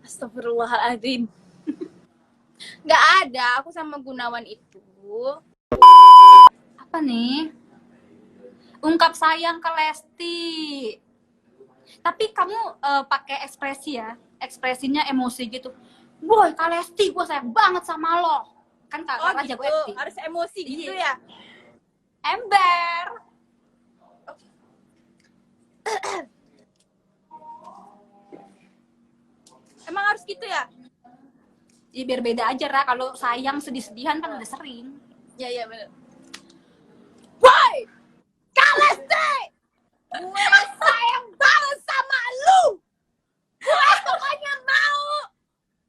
Astagfirullahaladzim. Nggak ada, aku sama Gunawan itu. Apa nih? Ungkap sayang ke Lesti. Tapi kamu pakai ekspresi ya, ekspresinya emosi gitu. Boy, Kak Lesti, gue sayang banget sama lo. Kan Kak Rara gitu. jago acting. Harus emosi gitu ya. Ember. Emang harus gitu ya? Ya biar beda aja, Ra. Kalau sayang sedih-sedihan kan udah sering. Ya bener. Woi, Kak Lesti, gue sayang banget sama lu. Gue pokoknya mau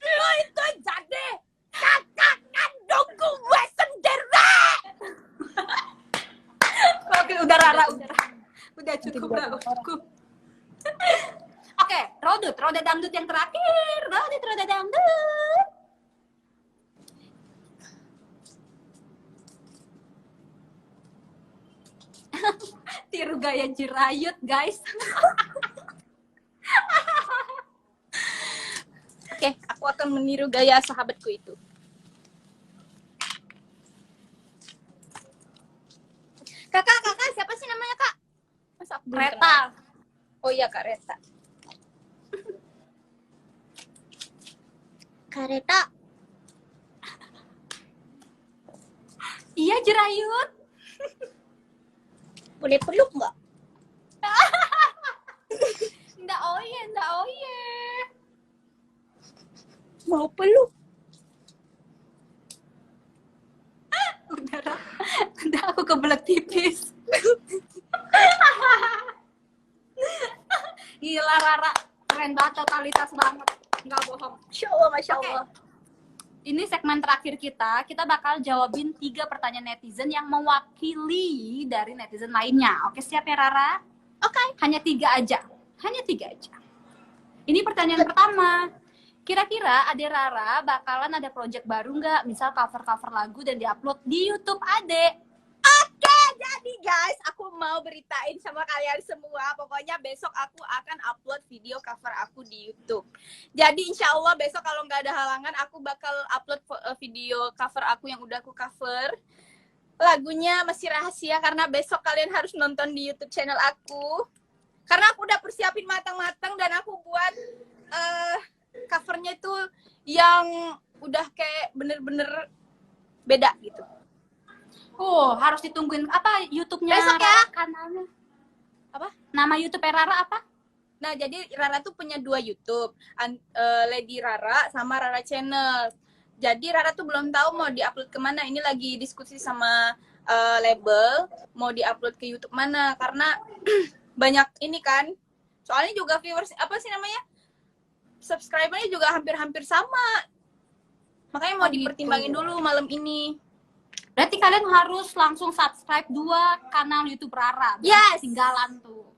lu itu jadi kakak kandung gue sendiri. Oke, udah Rara, udah cukup lah, cukup. Oke, roda dangdut yang terakhir. Roda dangdut. Tiru gaya Jirayut, guys. Oke, aku akan meniru gaya sahabatku itu. Kakak, siapa sih namanya, Kak? Masa aku belum Reta. kenal? Oh iya, Kak Reta. Kak Reta. Iya, Jirayut. Boleh peluk nggak? Nggak oye. Mau peluk. Udah aku kebelet tipis. Gila Rara, keren banget, totalitas banget, nggak bohong. Masya Allah. Ini segmen terakhir kita bakal jawabin 3 pertanyaan netizen yang mewakili dari netizen lainnya. Oke, siap ya Rara? Oke. Hanya 3 aja. Ini pertanyaan pertama. Kira-kira Ade Rara bakalan ada project baru nggak? Misal cover-cover lagu dan diupload di YouTube Ade. Oke, jadi guys, aku mau beritain sama kalian semua. Pokoknya besok aku akan upload video cover aku di YouTube. Jadi insya Allah besok kalau nggak ada halangan, aku bakal upload video cover aku yang udah aku cover. Lagunya masih rahasia karena besok kalian harus nonton di YouTube channel aku. Karena aku udah persiapin matang-matang dan aku buat covernya itu yang udah kayak bener-bener beda gitu. Harus ditungguin apa YouTube-nya besok ya Rara, kanalnya apa? Nama YouTube Rara apa? Nah, jadi Rara tuh punya 2 YouTube, Lady Rara sama Rara Channel. Jadi Rara tuh belum tahu mau diupload kemana. Ini lagi diskusi sama label mau diupload ke YouTube mana karena banyak ini kan. Soalnya juga viewers apa sih namanya? Subscribernya juga hampir-hampir sama. Makanya mau dipertimbangin dulu malam ini. Berarti kalian harus langsung subscribe 2 kanal YouTube Rara. Yes. Tinggalan tuh.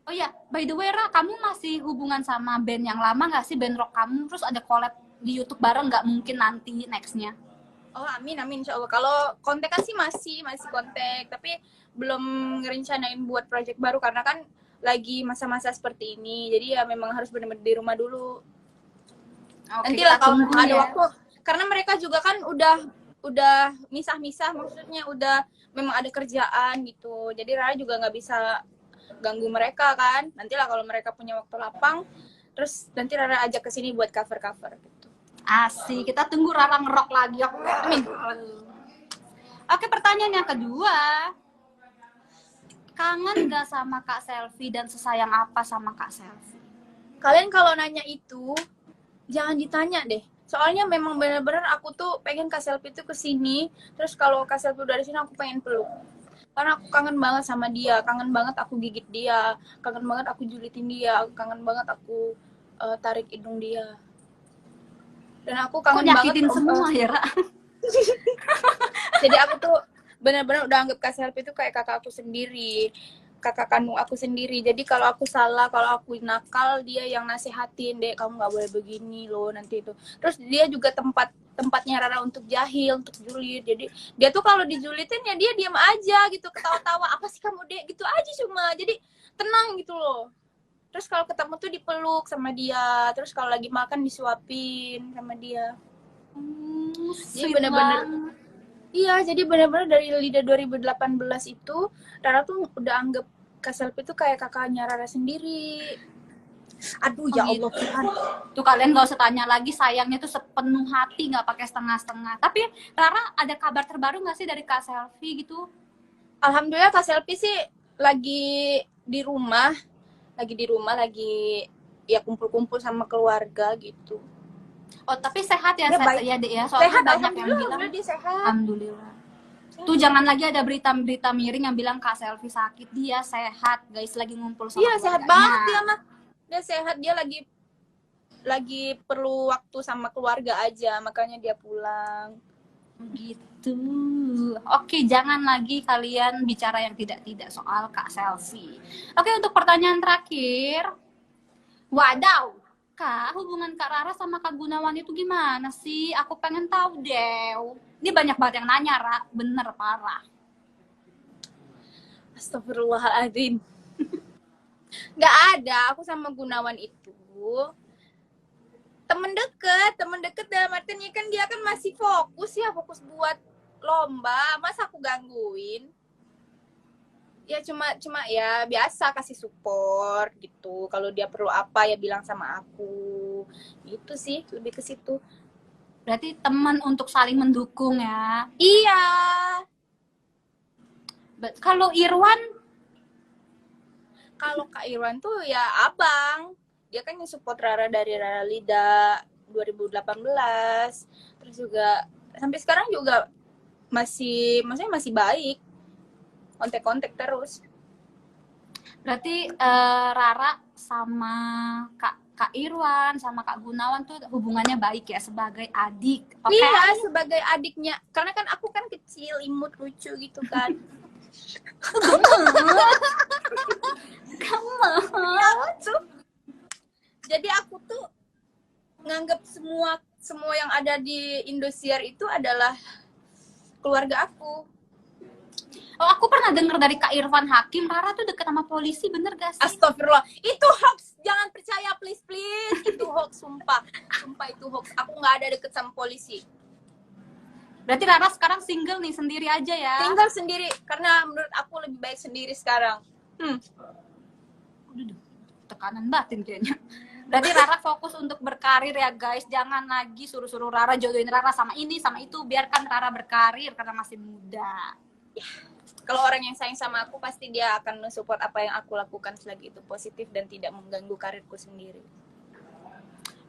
Oh ya, by the way Ra, kamu masih hubungan sama band yang lama nggak sih, band rock kamu? Terus ada collab di YouTube bareng nggak mungkin nanti nextnya? Oh amin insya Allah. Kalau kontekan sih masih kontek, tapi belum ngerencanain buat project baru karena kan lagi masa-masa seperti ini. Jadi ya memang harus benar-benar di rumah dulu. Nanti lah kalau ada waktu. Karena mereka juga kan udah misah-misah, maksudnya udah memang ada kerjaan gitu. Jadi Rara juga nggak bisa ganggu mereka kan. Nantilah kalau mereka punya waktu lapang, terus nanti Rara ajak ke sini buat cover-cover gitu. Asik, kita tunggu Rara ngerok lagi. Amin. Oke, pertanyaan yang kedua. Kangen gak sama Kak Selfie dan sesayang apa sama Kak Selfie? Kalian kalau nanya itu, jangan ditanya deh. Soalnya memang benar-benar aku tuh pengen Kak Selfie tuh kesini. Terus kalau Kak Selfie udah di sini aku pengen peluk. Karena aku kangen banget sama dia, kangen banget aku gigit dia, kangen banget aku julitin dia, kangen banget aku tarik hidung dia. Dan aku kangen banget semua ya, Ra. Jadi aku tuh benar-benar udah anggap Kak Selfie itu kayak kakak aku sendiri, kakak kandung aku sendiri. Jadi kalau aku salah, kalau aku nakal, dia yang nasehatin, Dek kamu nggak boleh begini loh nanti itu. Terus dia juga tempatnya Rara untuk jahil, untuk julid. Jadi dia tuh kalau dijulitin ya dia diam aja gitu, ketawa-tawa, apa sih kamu Dek, gitu aja cuma. Jadi tenang gitu loh. Terus kalau ketemu tuh dipeluk sama dia. Terus kalau lagi makan disuapin sama dia. Jadi Sweet bener-bener, banget. iya, jadi bener-bener dari Lida 2018 itu Rara tuh udah anggap Kak Selfie tuh kayak kakaknya Rara sendiri. Aduh, Oh ya gitu. Allah Tuhan. Tuh kalian gak usah tanya lagi, sayangnya tuh sepenuh hati, nggak pakai setengah-setengah. Tapi Rara ada kabar terbaru nggak sih dari Kak Selfie gitu? Alhamdulillah Kak Selfie sih lagi di rumah, lagi ya kumpul-kumpul sama keluarga gitu. Oh tapi sehat ya, Dia baik. ya Dek ya. Soalnya Sehat, banyak yang bilang, alhamdulillah dia sehat. alhamdulillah. Tuh jangan lagi ada berita-berita miring yang bilang Kak Selfie sakit. Dia sehat, guys, lagi ngumpul sama Iya, sehat keluarganya. banget dia mah. Dia sehat, dia lagi perlu waktu sama keluarga aja, makanya dia pulang. Gitu. Oke, jangan lagi kalian bicara yang tidak-tidak soal Kak Selfie. Oke, untuk pertanyaan terakhir. Wadaw, Kak, hubungan Kak Rara sama Kak Gunawan itu gimana sih? Aku pengen tahu deh. Ini banyak banget yang nanya, Ra. Bener, parah. Astagfirullahaladzim. Nggak ada, aku sama Gunawan itu temen deket dalam artinya kan dia kan masih fokus buat lomba, masa aku gangguin. Ya cuma ya biasa kasih support gitu, kalau dia perlu apa ya bilang sama aku gitu sih, lebih ke situ. Berarti teman untuk saling mendukung ya. Iya. Kalau Irwan, Kalau Kak Irwan tuh ya abang, dia kan yang support Rara dari Rara Lida 2018, terus juga sampai sekarang juga maksudnya masih baik, kontak-kontak terus. berarti Rara sama Kak Irwan sama Kak Gunawan tuh hubungannya baik ya sebagai adik. Oke. Iya, sebagai adiknya, karena kan aku kan kecil, imut, lucu gitu kan. Kamu. Jadi aku tuh nganggap semua yang ada di Indosiar itu adalah keluarga aku. Oh, aku pernah dengar dari Kak Irfan Hakim, Rara tuh deket sama polisi, bener gak sih? Astagfirullah, itu hoax, jangan percaya please, itu hoax, sumpah itu hoax. Aku nggak ada deket sama polisi. Berarti Rara sekarang single nih, sendiri aja ya? Tinggal sendiri, karena menurut aku lebih baik sendiri sekarang. Udah, tekanan batin kayaknya. Berarti Rara fokus untuk berkarir ya guys, jangan lagi suruh-suruh Rara jodohin Rara sama ini, sama itu, biarkan Rara berkarir karena masih muda. Ya. Kalau orang yang sayang sama aku, pasti dia akan mensupport apa yang aku lakukan selagi itu positif dan tidak mengganggu karirku sendiri.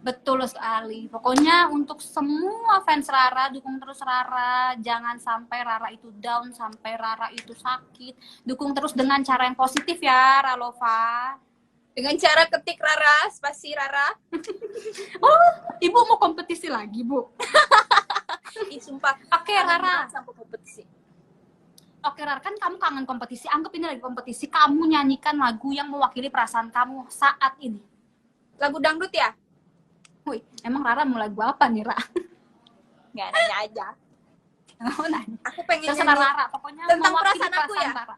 Betul sekali. Pokoknya untuk semua fans Rara, dukung terus Rara. Jangan sampai Rara itu down, sampai Rara itu sakit. Dukung terus dengan cara yang positif ya, Ralova. Dengan cara ketik Rara, spasi Rara. Oh, Ibu mau kompetisi lagi, Bu? Sumpah. Oke, Rara. Sampai kompetisi. Oke, Rara, kan kamu kangen kompetisi. Anggap ini lagi kompetisi. Kamu nyanyikan lagu yang mewakili perasaan kamu saat ini. Lagu dangdut ya? Wih, emang Rara mau lagu apa nih, Ra? Nggak, nanya aja. Oh, nanya. Aku pengen Terserah nyanyi Rara, pokoknya tentang mewakili perasaan aku ya? Rara.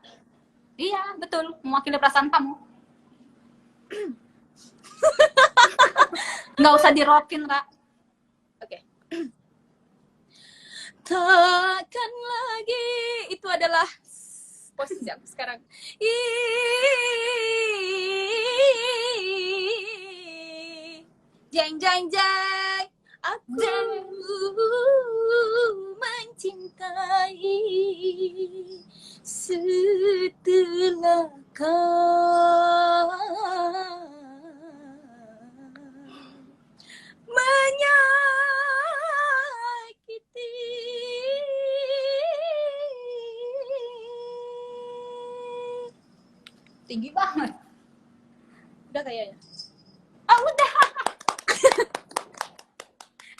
Iya, betul. Mewakili perasaan kamu. Nggak usah dirokin, Ra. Oke. Takkan lagi, itu adalah posisi aku sekarang. Jeng jeng jeng, aku mencintai setelah kau menyakiti. Tinggi banget. Udah kayaknya. Oh, udah.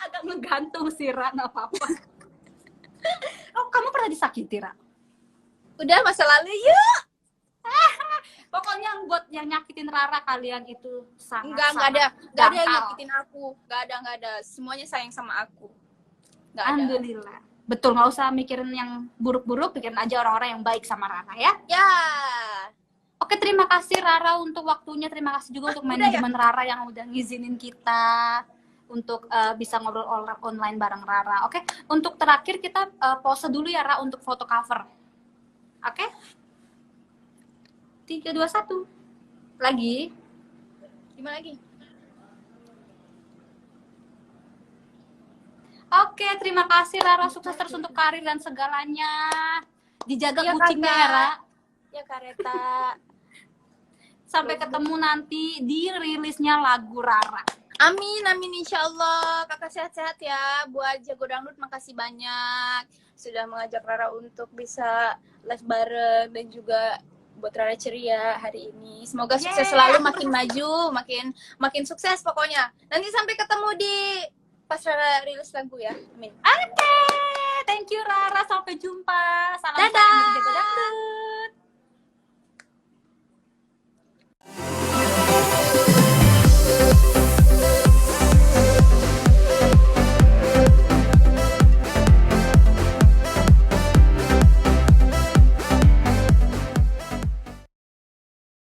Agak ngegantung sih, Ra. Nggak apa-apa. Oh, kamu pernah disakiti, Ra? Udah masa lalu yuk. Pokoknya buat yang nyakitin Rara, kalian itu sangat Enggak ada yang dangkal. nyakitin aku. Enggak ada. Semuanya sayang sama aku. Enggak ada. Alhamdulillah. Betul, nggak usah mikirin yang buruk-buruk, pikirin aja orang-orang yang baik sama Rara ya. Ya. Oke, terima kasih Rara untuk waktunya. Terima kasih juga untuk manajemen Rara yang udah ngizinin kita untuk bisa ngobrol online bareng Rara. Oke, untuk terakhir kita pose dulu ya Ra untuk foto cover. Oke? 3, 2, 1. Lagi. Gimana lagi? Oke, terima kasih Rara. Sukses terus untuk karir dan segalanya. Dijaga Iya, kucingnya Kakak. ya, Ra. Ya, Kareta. Sampai ketemu nanti di rilisnya lagu Rara. Amin, amin, insya Allah. Kakak sehat-sehat ya. Buat Jago Dangdut, makasih banyak sudah mengajak Rara untuk bisa live bareng, dan juga buat Rara ceria hari ini. Semoga sukses selalu, makin maju, makin sukses pokoknya. Nanti sampai ketemu di pas Rara rilis lagu ya. Amin. Oke, thank you Rara. Sampai jumpa. Salam Dadah. sayang dari Jago Dangdut.